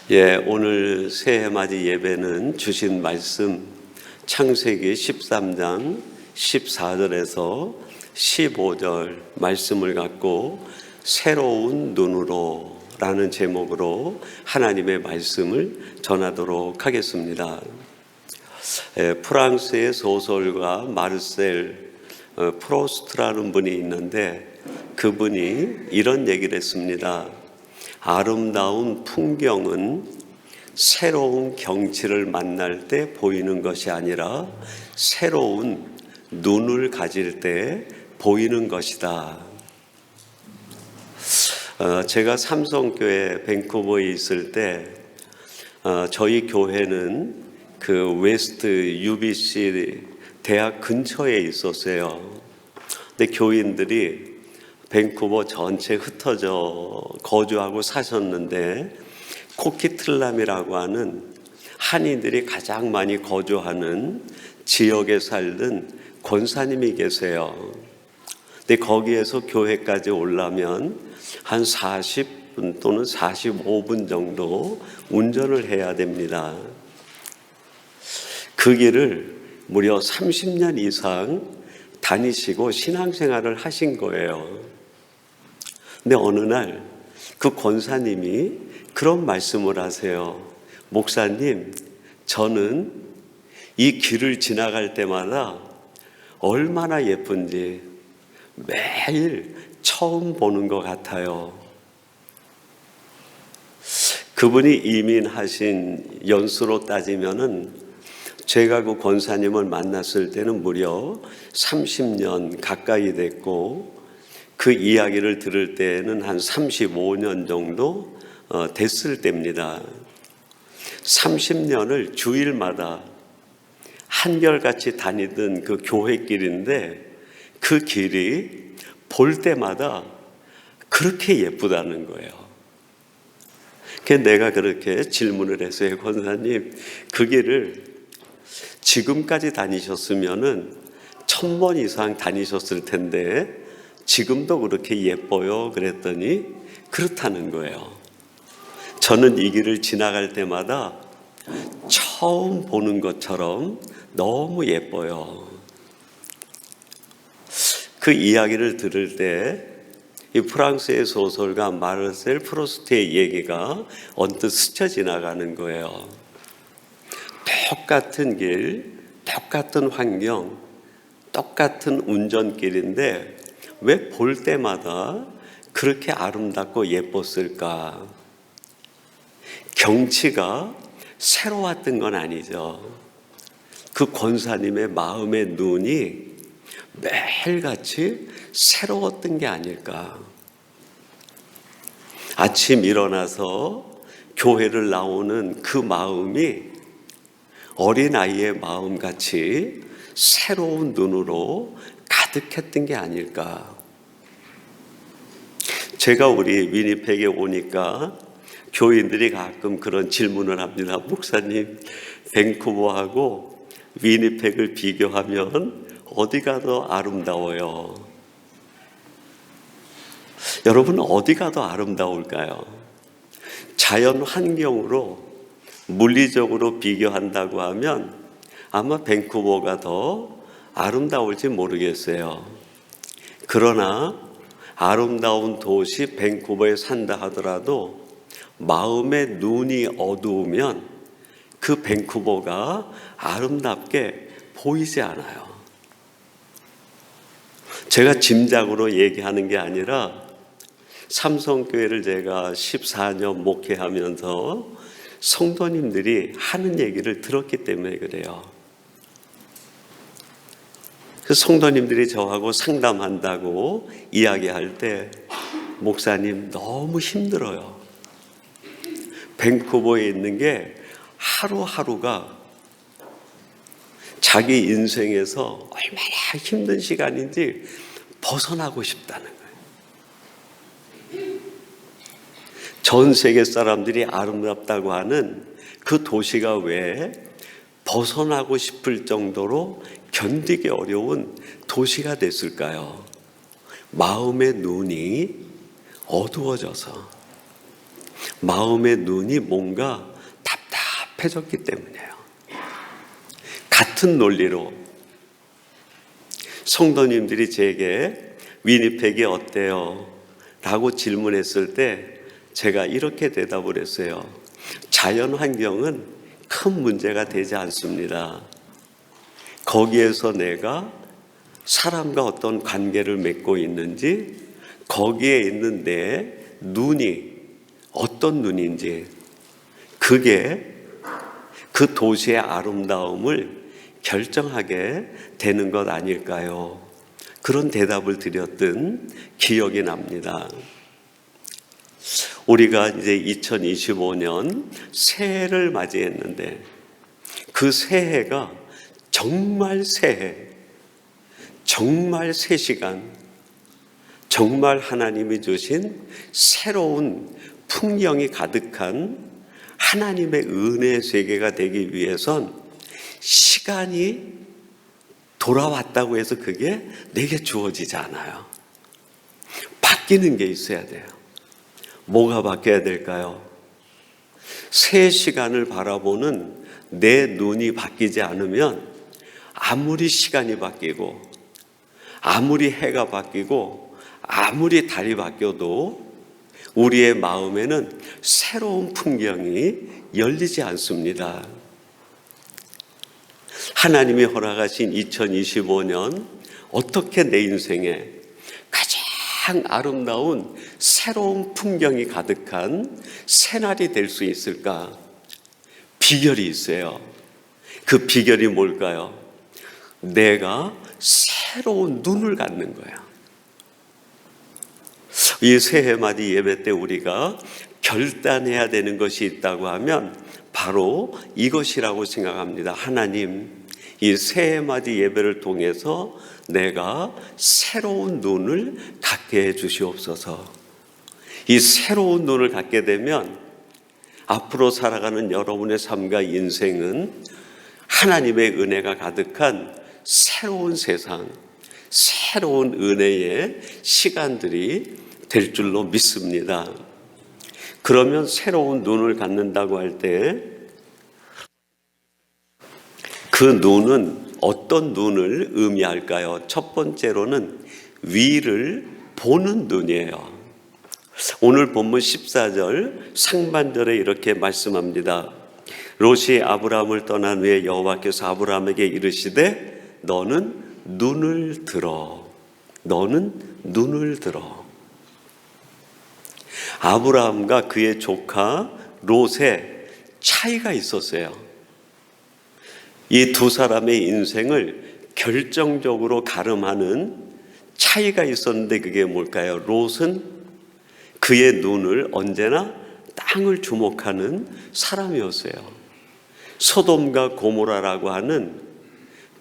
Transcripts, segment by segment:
오늘 새해맞이 예배는 주신 말씀 창세기 13장 14절에서 15절 말씀을 갖고 새로운 눈으로 라는 제목으로 하나님의 말씀을 전하도록 하겠습니다. 프랑스의 소설가 마르셀 프로스트라는 분이 있는데 그분이 이런 얘기를 했습니다. 아름다운 풍경은 새로운 경치를 만날 때 보이는 것이 아니라 새로운 눈을 가질 때 보이는 것이다. 제가 삼성교회 밴쿠버에 있을 때 저희 교회는 그 웨스트 UBC 대학 근처에 있었어요. 근데 교인들이 밴쿠버 전체 흩어져 거주하고 사셨는데 코키틀람이라고 하는 한인들이 가장 많이 거주하는 지역에 살던 권사님이 계세요. 근데 거기에서 교회까지 오려면 한 40분 또는 45분 정도 운전을 해야 됩니다. 그 길을 무려 30년 이상 다니시고 신앙생활을 하신 거예요. 근데 어느 날 그 권사님이 그런 말씀을 하세요. 목사님, 저는 이 길을 지나갈 때마다 얼마나 예쁜지 매일 처음 보는 것 같아요. 그분이 이민하신 연수로 따지면은 제가 그 권사님을 만났을 때는 무려 30년 가까이 됐고 그 이야기를 들을 때는 한 35년 정도 됐을 때입니다. 30년을 주일마다 한결같이 다니던 그 교회길인데 그 길이 볼 때마다 그렇게 예쁘다는 거예요. 그래서 내가 그렇게 질문을 했어요. 권사님, 그 길을 지금까지 다니셨으면은 1000번 이상 다니셨을 텐데 지금도 그렇게 예뻐요? 그랬더니 그렇다는 거예요. 저는 이 길을 지나갈 때마다 처음 보는 것처럼 너무 예뻐요. 그 이야기를 들을 때 이 프랑스의 소설가 마르셀 프로스트의 얘기가 언뜻 스쳐 지나가는 거예요. 똑같은 길, 똑같은 환경, 똑같은 운전길인데 왜 볼 때마다 그렇게 아름답고 예뻤을까? 경치가 새로웠던 건 아니죠. 그 권사님의 마음의 눈이 매일같이 새로웠던 게 아닐까? 아침 일어나서 교회를 나오는 그 마음이 어린아이의 마음같이 새로운 눈으로 가득했던 게 아닐까. 제가 우리 위니펙에 오니까 교인들이 가끔 그런 질문을 합니다. 목사님, 밴쿠버하고 위니펙을 비교하면 어디가 더 아름다워요? 여러분, 어디가 더 아름다울까요? 자연 환경으로 물리적으로 비교한다고 하면 아마 밴쿠버가 더 아름다울지 모르겠어요. 그러나 아름다운 도시 밴쿠버에 산다 하더라도 마음의 눈이 어두우면 그 밴쿠버가 아름답게 보이지 않아요. 제가 짐작으로 얘기하는 게 아니라 삼성교회를 제가 14년 목회하면서 성도님들이 하는 얘기를 들었기 때문에 그래요. 그 성도님들이 저하고 상담한다고 이야기할 때 목사님 너무 힘들어요. 밴쿠버에 있는 게 하루하루가 자기 인생에서 얼마나 힘든 시간인지 벗어나고 싶다는 거예요. 전 세계 사람들이 아름답다고 하는 그 도시가 왜 벗어나고 싶을 정도로 견디기 어려운 도시가 됐을까요? 마음의 눈이 어두워져서 마음의 눈이 뭔가 답답해졌기 때문이에요. 같은 논리로 성도님들이 제게 위니펙이 어때요? 라고 질문했을 때 제가 이렇게 대답을 했어요. 자연 환경은 큰 문제가 되지 않습니다. 거기에서 내가 사람과 어떤 관계를 맺고 있는지, 거기에 있는 내 눈이 어떤 눈인지, 그게 그 도시의 아름다움을 결정하게 되는 것 아닐까요? 그런 대답을 드렸던 기억이 납니다. 우리가 이제 2025년 새해를 맞이했는데 그 새해가 정말 새해, 정말 새 시간, 정말 하나님이 주신 새로운 풍경이 가득한 하나님의 은혜의 세계가 되기 위해선 시간이 돌아왔다고 해서 그게 내게 주어지지 않아요. 바뀌는 게 있어야 돼요. 뭐가 바뀌어야 될까요? 새 시간을 바라보는 내 눈이 바뀌지 않으면 아무리 시간이 바뀌고 아무리 해가 바뀌고 아무리 달이 바뀌어도 우리의 마음에는 새로운 풍경이 열리지 않습니다. 하나님이 허락하신 2025년 어떻게 내 인생에 가장 아름다운 새로운 풍경이 가득한 새날이 될 수 있을까? 비결이 있어요. 그 비결이 뭘까요? 내가 새로운 눈을 갖는 거야. 이 새해맞이 예배 때 우리가 결단해야 되는 것이 있다고 하면 바로 이것이라고 생각합니다. 하나님, 이 새해맞이 예배를 통해서 내가 새로운 눈을 갖게 해 주시옵소서. 이 새로운 눈을 갖게 되면 앞으로 살아가는 여러분의 삶과 인생은 하나님의 은혜가 가득한 새로운 세상, 새로운 은혜의 시간들이 될 줄로 믿습니다. 그러면 새로운 눈을 갖는다고 할 때 그 눈은 어떤 눈을 의미할까요? 첫 번째로는 위를 보는 눈이에요. 오늘 본문 14절 상반절에 이렇게 말씀합니다. 롯이 아브라함을 떠난 후에 여호와께서 아브라함에게 이르시되 너는 눈을 들어. 너는 눈을 들어. 아브라함과 그의 조카 롯의 차이가 있었어요. 이 두 사람의 인생을 결정적으로 가름하는 차이가 있었는데 그게 뭘까요? 롯은 그의 눈을 언제나 땅을 주목하는 사람이었어요. 소돔과 고모라라고 하는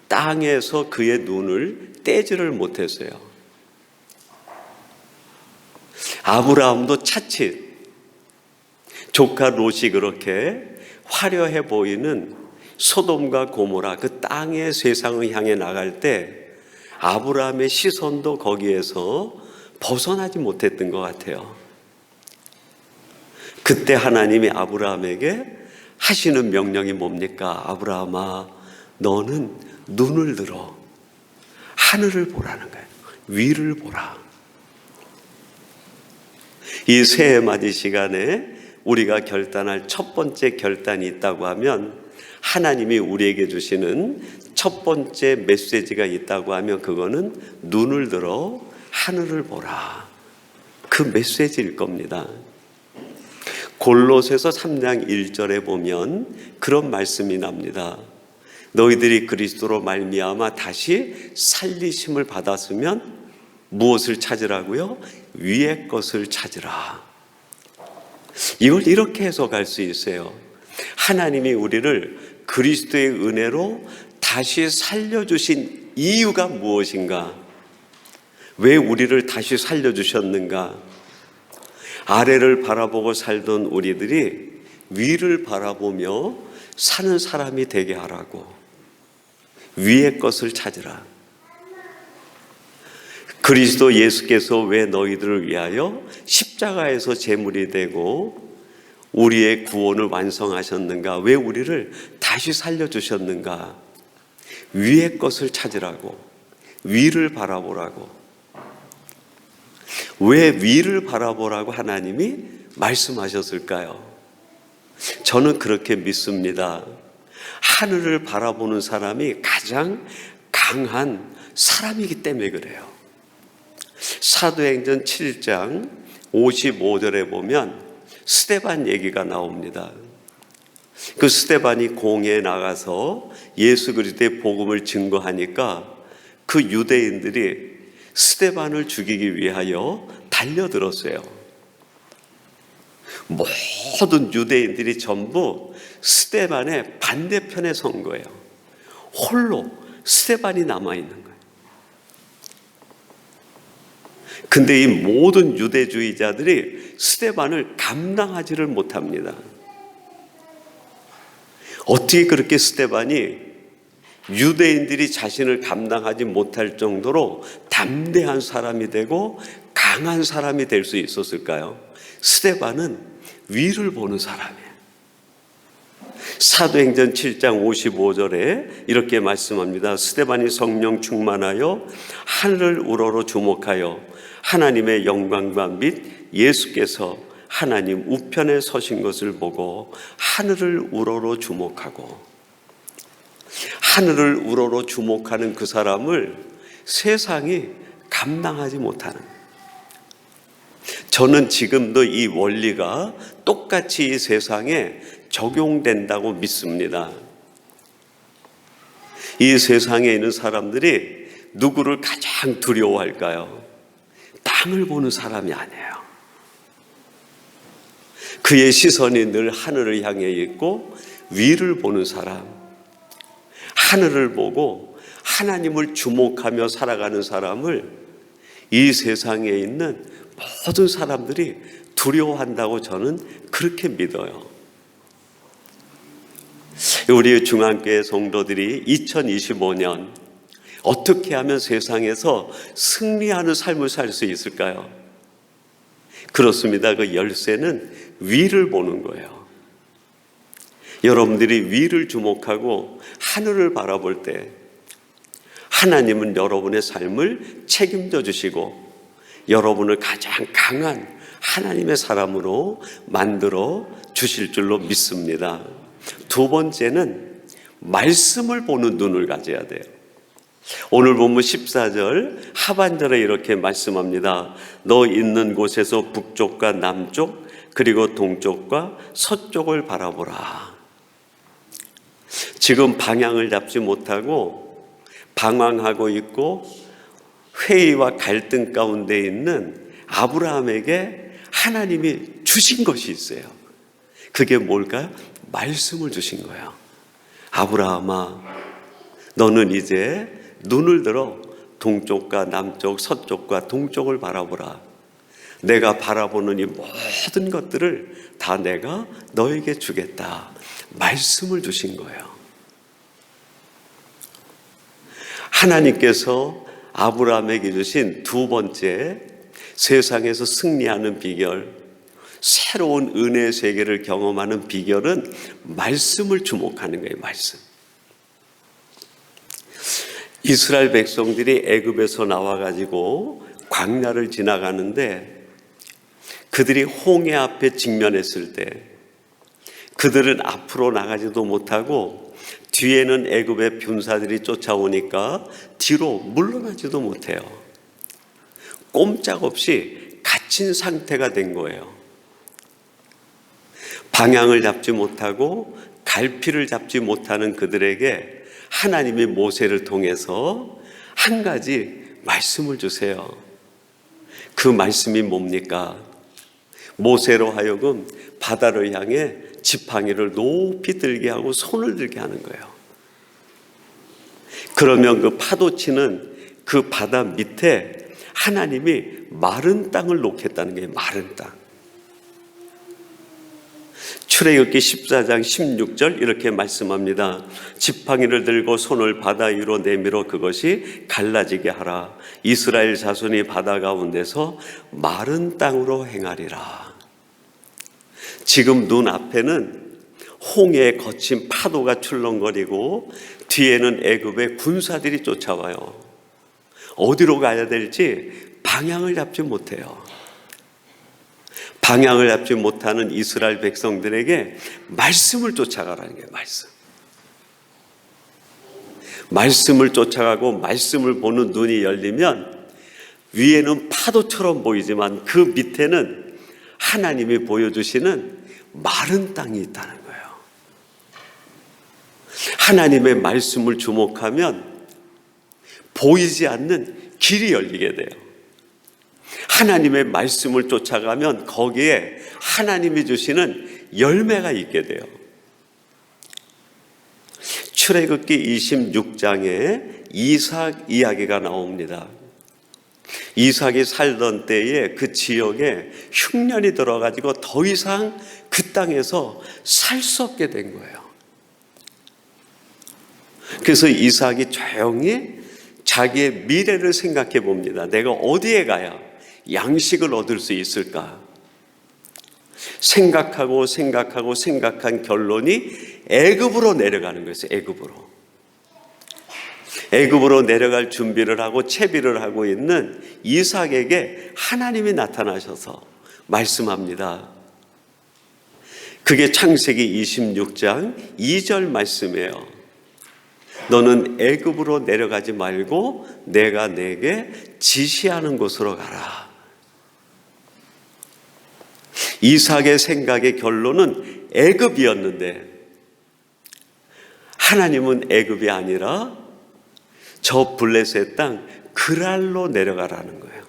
땅에서 그의 눈을 떼지를 못했어요. 아브라함도 차칫 조카 롯이 그렇게 화려해 보이는 소돔과 고모라 그 땅의 세상을 향해 나갈 때 아브라함의 시선도 거기에서 벗어나지 못했던 것 같아요. 그때 하나님이 아브라함에게 하시는 명령이 뭡니까? 아브라함아, 너는 눈을 들어 하늘을 보라는 거예요. 위를 보라. 이 새해 맞이 시간에 우리가 결단할 첫 번째 결단이 있다고 하면, 하나님이 우리에게 주시는 첫 번째 메시지가 있다고 하면 그거는 눈을 들어 하늘을 보라. 그 메시지일 겁니다. 골로새서 3장 1절에 보면 그런 말씀이 납니다. 너희들이 그리스도로 말미암아 다시 살리심을 받았으면 무엇을 찾으라고요? 위의 것을 찾으라. 이걸 이렇게 해석할 수 있어요. 하나님이 우리를 그리스도의 은혜로 다시 살려주신 이유가 무엇인가? 왜 우리를 다시 살려주셨는가? 아래를 바라보고 살던 우리들이 위를 바라보며 사는 사람이 되게 하라고. 위의 것을 찾으라. 그리스도 예수께서 왜 너희들을 위하여 십자가에서 제물이 되고 우리의 구원을 완성하셨는가? 왜 우리를 다시 살려주셨는가? 위의 것을 찾으라고, 위를 바라보라고. 왜 위를 바라보라고 하나님이 말씀하셨을까요? 저는 그렇게 믿습니다. 하늘을 바라보는 사람이 가장 강한 사람이기 때문에 그래요. 사도행전 7장 55절에 보면 스데반 얘기가 나옵니다. 그 스데반이 공회에 나가서 예수 그리스도의 복음을 증거하니까 그 유대인들이 스데반을 죽이기 위하여 달려들었어요. 모든 유대인들이 전부 스데반의 반대편에 선 거예요. 홀로 스데반이 남아있는 거예요. 근데 이 모든 유대주의자들이 스데반을 감당하지를 못합니다. 어떻게 그렇게 스데반이 유대인들이 자신을 감당하지 못할 정도로 담대한 사람이 되고 강한 사람이 될 수 있었을까요? 스데반은 위를 보는 사람이에요. 사도행전 7장 55절에 이렇게 말씀합니다. 스데반이 성령 충만하여 하늘을 우러러 주목하여 하나님의 영광과 및 예수께서 하나님 우편에 서신 것을 보고 하늘을 우러러 주목하고, 하늘을 우러러 주목하는 그 사람을 세상이 감당하지 못하는, 저는 지금도 이 원리가 똑같이 이 세상에 적용된다고 믿습니다. 이 세상에 있는 사람들이 누구를 가장 두려워할까요? 땅을 보는 사람이 아니에요. 그의 시선이 늘 하늘을 향해 있고 위를 보는 사람, 하늘을 보고 하나님을 주목하며 살아가는 사람을 이 세상에 있는 모든 사람들이 두려워한다고 저는 그렇게 믿어요. 우리 중앙교회 성도들이 2025년 어떻게 하면 세상에서 승리하는 삶을 살 수 있을까요? 그렇습니다. 그 열쇠는 위를 보는 거예요. 여러분들이 위를 주목하고 하늘을 바라볼 때 하나님은 여러분의 삶을 책임져 주시고 여러분을 가장 강한 하나님의 사람으로 만들어 주실 줄로 믿습니다. 두 번째는 말씀을 보는 눈을 가져야 돼요. 오늘 본문 14절 하반절에 이렇게 말씀합니다. 너 있는 곳에서 북쪽과 남쪽 그리고 동쪽과 서쪽을 바라보라. 지금 방향을 잡지 못하고 방황하고 있고 회의와 갈등 가운데 있는 아브라함에게 하나님이 주신 것이 있어요. 그게 뭘까요? 말씀을 주신 거예요. 아브라함아, 너는 이제 눈을 들어 동쪽과 남쪽, 서쪽과 동쪽을 바라보라. 내가 바라보는 이 모든 것들을 다 내가 너에게 주겠다. 말씀을 주신 거예요. 하나님께서 아브라함에게 주신 두 번째 세상에서 승리하는 비결, 새로운 은혜의 세계를 경험하는 비결은 말씀을 주목하는 거예요. 말씀. 이스라엘 백성들이 애굽에서 나와가지고 광야를 지나가는데 그들이 홍해 앞에 직면했을 때 그들은 앞으로 나가지도 못하고 뒤에는 애굽의 군사들이 쫓아오니까 뒤로 물러나지도 못해요. 꼼짝없이 갇힌 상태가 된 거예요. 방향을 잡지 못하고 갈피를 잡지 못하는 그들에게 하나님이 모세를 통해서 한 가지 말씀을 주세요. 그 말씀이 뭡니까? 모세로 하여금 바다를 향해 지팡이를 높이 들게 하고 손을 들게 하는 거예요. 그러면 그 파도치는 그 바다 밑에 하나님이 마른 땅을 놓겠다는 게 마른 땅. 출애굽기 14장 16절 이렇게 말씀합니다. 지팡이를 들고 손을 바다 위로 내밀어 그것이 갈라지게 하라. 이스라엘 자손이 바다 가운데서 마른 땅으로 행하리라. 지금 눈앞에는 홍해의 거친 파도가 출렁거리고 뒤에는 애굽의 군사들이 쫓아와요. 어디로 가야 될지 방향을 잡지 못해요. 방향을 잡지 못하는 이스라엘 백성들에게 말씀을 쫓아가라는 거예요. 말씀을 쫓아가고 말씀을 보는 눈이 열리면 위에는 파도처럼 보이지만 그 밑에는 하나님이 보여주시는 마른 땅이 있다는 거예요. 하나님의 말씀을 주목하면 보이지 않는 길이 열리게 돼요. 하나님의 말씀을 쫓아가면 거기에 하나님이 주시는 열매가 있게 돼요. 출애굽기 26장에 이삭 이야기가 나옵니다. 이삭이 살던 때에 그 지역에 흉년이 들어가지고 더 이상 그 땅에서 살 수 없게 된 거예요. 그래서 이삭이 조용히 자기의 미래를 생각해 봅니다. 내가 어디에 가야 양식을 얻을 수 있을까? 생각한 결론이 애굽으로 내려가는 거였어요. 애굽으로 내려갈 준비를 하고 채비를 하고 있는 이삭에게 하나님이 나타나셔서 말씀합니다. 그게 창세기 26장 2절 말씀이에요. 너는 애굽으로 내려가지 말고 내가 내게 지시하는 곳으로 가라. 이삭의 생각의 결론은 애굽이었는데 하나님은 애굽이 아니라 저 블레셋 땅 그랄로 내려가라는 거예요.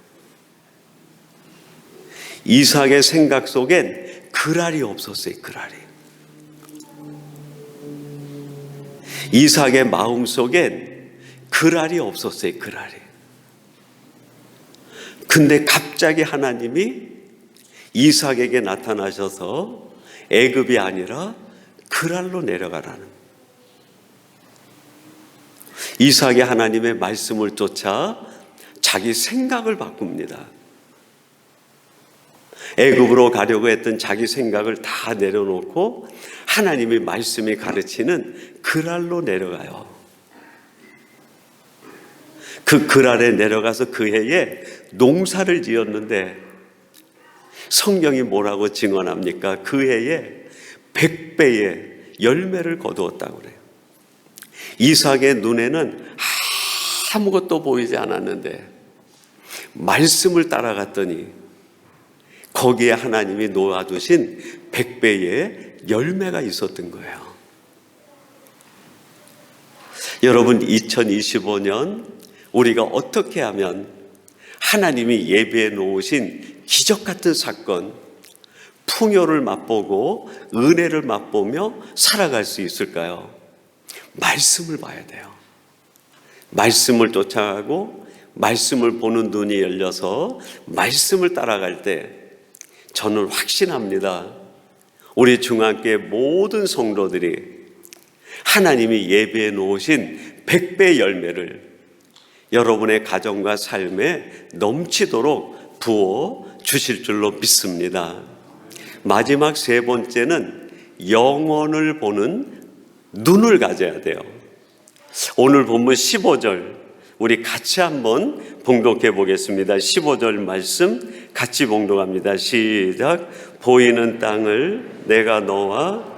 이삭의 생각 속엔 그랄이 없었어요. 이삭의 마음 속엔 그랄이 없었어요. 근데 갑자기 하나님이 이삭에게 나타나셔서 애굽이 아니라 그랄로 내려가라는 거예요. 이삭이 하나님의 말씀을 쫓아 자기 생각을 바꿉니다. 애굽으로 가려고 했던 자기 생각을 다 내려놓고 하나님의 말씀이 가르치는 그랄로 내려가요. 그 그랄에 내려가서 그 해에 농사를 지었는데 성경이 뭐라고 증언합니까? 그 해에 100배의 열매를 거두었다고 그래요. 이삭의 눈에는 아무것도 보이지 않았는데 말씀을 따라갔더니 거기에 하나님이 놓아두신 100배의 열매가 있었던 거예요. 여러분, 2025년 우리가 어떻게 하면 하나님이 예비해 놓으신 기적 같은 사건, 풍요를 맛보고 은혜를 맛보며 살아갈 수 있을까요? 말씀을 봐야 돼요. 말씀을 쫓아가고 말씀을 보는 눈이 열려서 말씀을 따라갈 때 저는 확신합니다. 우리 중앙교회 모든 성도들이 하나님이 예비해 놓으신 100배 열매를 여러분의 가정과 삶에 넘치도록 부어 주실 줄로 믿습니다. 마지막 세 번째는 영혼을 보는 눈을 가져야 돼요. 오늘 본문 15절 우리 같이 한번 봉독해 보겠습니다. 15절 말씀 같이 봉독합니다. 시작. 보이는 땅을 내가 너와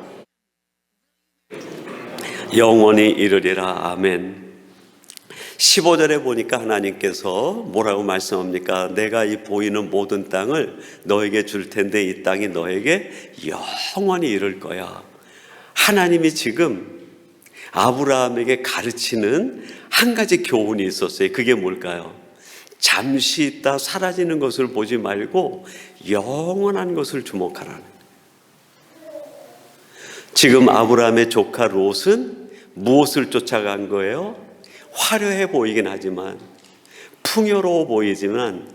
영원히 이르리라. 아멘. 15절에 보니까 하나님께서 뭐라고 말씀합니까? 내가 이 보이는 모든 땅을 너에게 줄 텐데 이 땅이 너에게 영원히 이를 거야. 하나님이 지금 아브라함에게 가르치는 한 가지 교훈이 있었어요. 그게 뭘까요? 잠시 있다 사라지는 것을 보지 말고 영원한 것을 주목하라는. 지금 아브라함의 조카 롯은 무엇을 쫓아간 거예요? 화려해 보이긴 하지만, 풍요로워 보이지만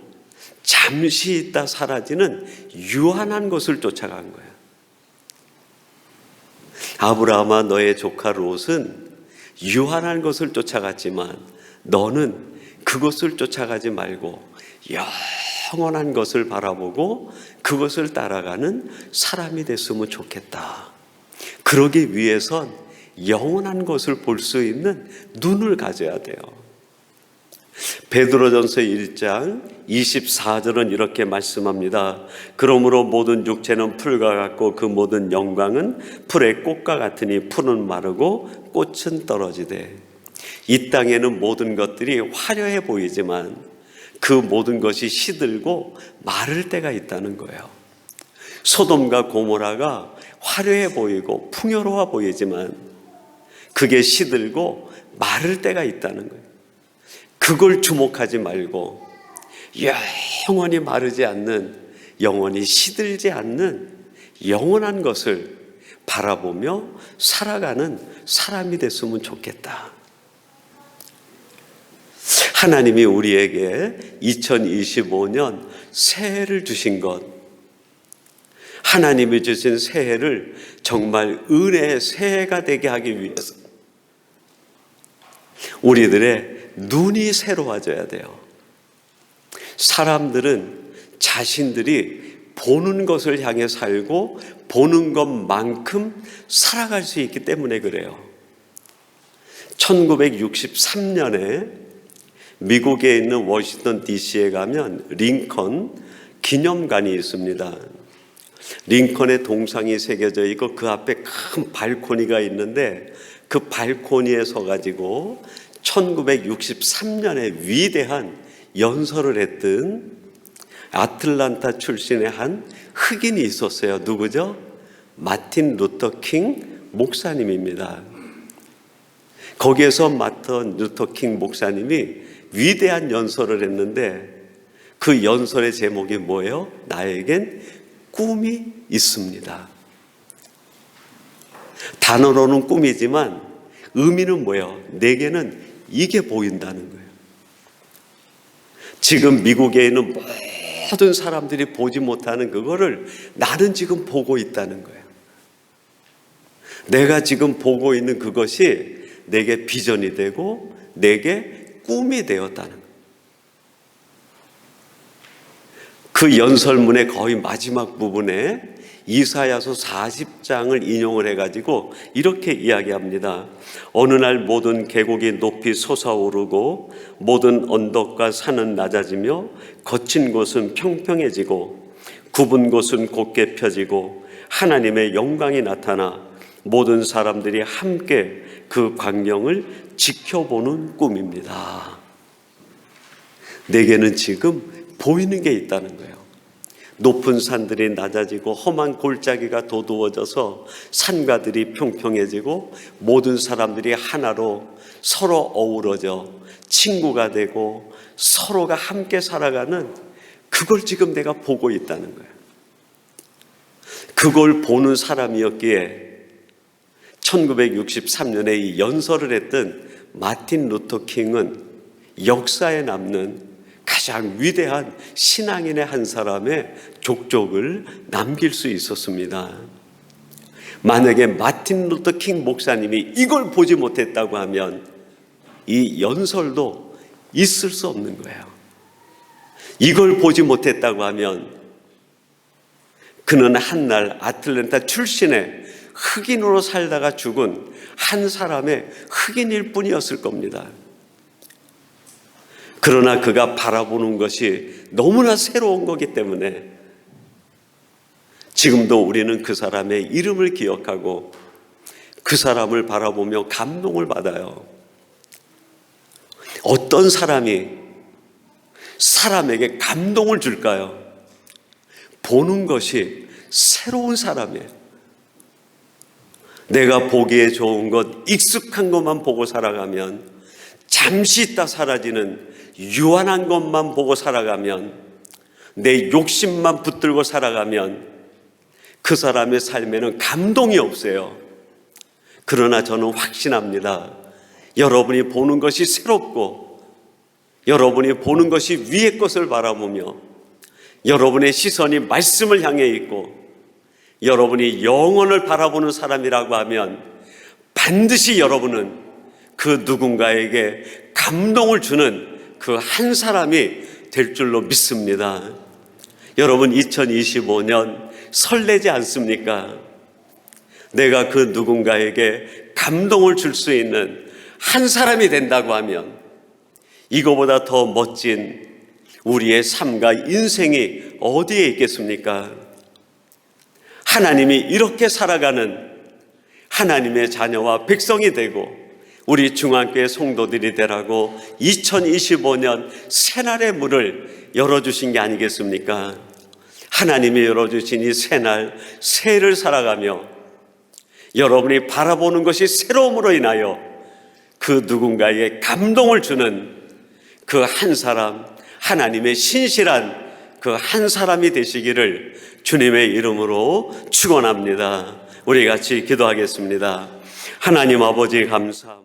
잠시 있다 사라지는 유한한 것을 쫓아간 거예요. 아브라함아, 너의 조카 롯은 유한한 것을 쫓아갔지만 너는 그것을 쫓아가지 말고 영원한 것을 바라보고 그것을 따라가는 사람이 됐으면 좋겠다. 그러기 위해선 영원한 것을 볼 수 있는 눈을 가져야 돼요. 베드로전서 1장 24절은 이렇게 말씀합니다. 그러므로 모든 육체는 풀과 같고 그 모든 영광은 풀의 꽃과 같으니 풀은 마르고 꽃은 떨어지되. 이 땅에는 모든 것들이 화려해 보이지만 그 모든 것이 시들고 마를 때가 있다는 거예요. 소돔과 고모라가 화려해 보이고 풍요로워 보이지만 그게 시들고 마를 때가 있다는 거예요. 그걸 주목하지 말고 영원히 마르지 않는, 영원히 시들지 않는 영원한 것을 바라보며 살아가는 사람이 됐으면 좋겠다. 하나님이 우리에게 2025년 새해를 주신 것, 하나님이 주신 새해를 정말 은혜의 새해가 되게 하기 위해서 우리들의 눈이 새로워져야 돼요. 사람들은 자신들이 보는 것을 향해 살고 보는 것만큼 살아갈 수 있기 때문에 그래요. 1963년에 미국에 있는 워싱턴 DC에 가면 링컨 기념관이 있습니다. 링컨의 동상이 새겨져 있고 그 앞에 큰 발코니가 있는데 그 발코니에 서가지고 1963년에 위대한 연설을 했던 아틀란타 출신의 한 흑인이 있었어요. 누구죠? 마틴 루터 킹 목사님입니다. 거기에서 마틴 루터 킹 목사님이 위대한 연설을 했는데 그 연설의 제목이 뭐예요? 나에겐 꿈이 있습니다. 단어로는 꿈이지만 의미는 뭐예요? 내게는 이게 보인다는 거예요. 지금 미국에 있는 모든 사람들이 보지 못하는 그거를 나는 지금 보고 있다는 거예요. 내가 지금 보고 있는 그것이 내게 비전이 되고 내게 꿈이 되었다는 거예요. 그 연설문의 거의 마지막 부분에 이사야서 40장을 인용을 해가지고 이렇게 이야기합니다. 어느 날 모든 계곡이 높이 솟아오르고 모든 언덕과 산은 낮아지며 거친 곳은 평평해지고 굽은 곳은 곧게 펴지고 하나님의 영광이 나타나 모든 사람들이 함께 그 광경을 지켜보는 꿈입니다. 내게는 지금 보이는 게 있다는 거예요. 높은 산들이 낮아지고 험한 골짜기가 도두어져서 산가들이 평평해지고 모든 사람들이 하나로 서로 어우러져 친구가 되고 서로가 함께 살아가는 그걸 지금 내가 보고 있다는 거예요. 그걸 보는 사람이었기에 1963년에 이 연설을 했던 마틴 루터 킹은 역사에 남는 가장 위대한 신앙인의 한 사람의 족적을 남길 수 있었습니다. 만약에 마틴 루터 킹 목사님이 이걸 보지 못했다고 하면 이 연설도 있을 수 없는 거예요. 이걸 보지 못했다고 하면 그는 한날 아틀란타 출신의 흑인으로 살다가 죽은 한 사람의 흑인일 뿐이었을 겁니다. 그러나 그가 바라보는 것이 너무나 새로운 거기 때문에 지금도 우리는 그 사람의 이름을 기억하고 그 사람을 바라보며 감동을 받아요. 어떤 사람이 사람에게 감동을 줄까요? 보는 것이 새로운 사람이에요. 내가 보기에 좋은 것, 익숙한 것만 보고 살아가면, 잠시 있다 사라지는 유한한 것만 보고 살아가면, 내 욕심만 붙들고 살아가면 그 사람의 삶에는 감동이 없어요. 그러나 저는 확신합니다. 여러분이 보는 것이 새롭고 여러분이 보는 것이 위의 것을 바라보며 여러분의 시선이 말씀을 향해 있고 여러분이 영혼을 바라보는 사람이라고 하면 반드시 여러분은 그 누군가에게 감동을 주는 그 한 사람이 될 줄로 믿습니다. 여러분, 2025년 설레지 않습니까? 내가 그 누군가에게 감동을 줄 수 있는 한 사람이 된다고 하면 이거보다 더 멋진 우리의 삶과 인생이 어디에 있겠습니까? 하나님이 이렇게 살아가는 하나님의 자녀와 백성이 되고 우리 중앙교회 성도들이 되라고 2025년 새날의 문을 열어주신 게 아니겠습니까? 하나님이 열어주신 이 새날, 새해를 살아가며 여러분이 바라보는 것이 새로움으로 인하여 그 누군가에게 감동을 주는 그 한 사람, 하나님의 신실한 그 한 사람이 되시기를 주님의 이름으로 축원합니다. 우리 같이 기도하겠습니다. 하나님 아버지 감사합니다.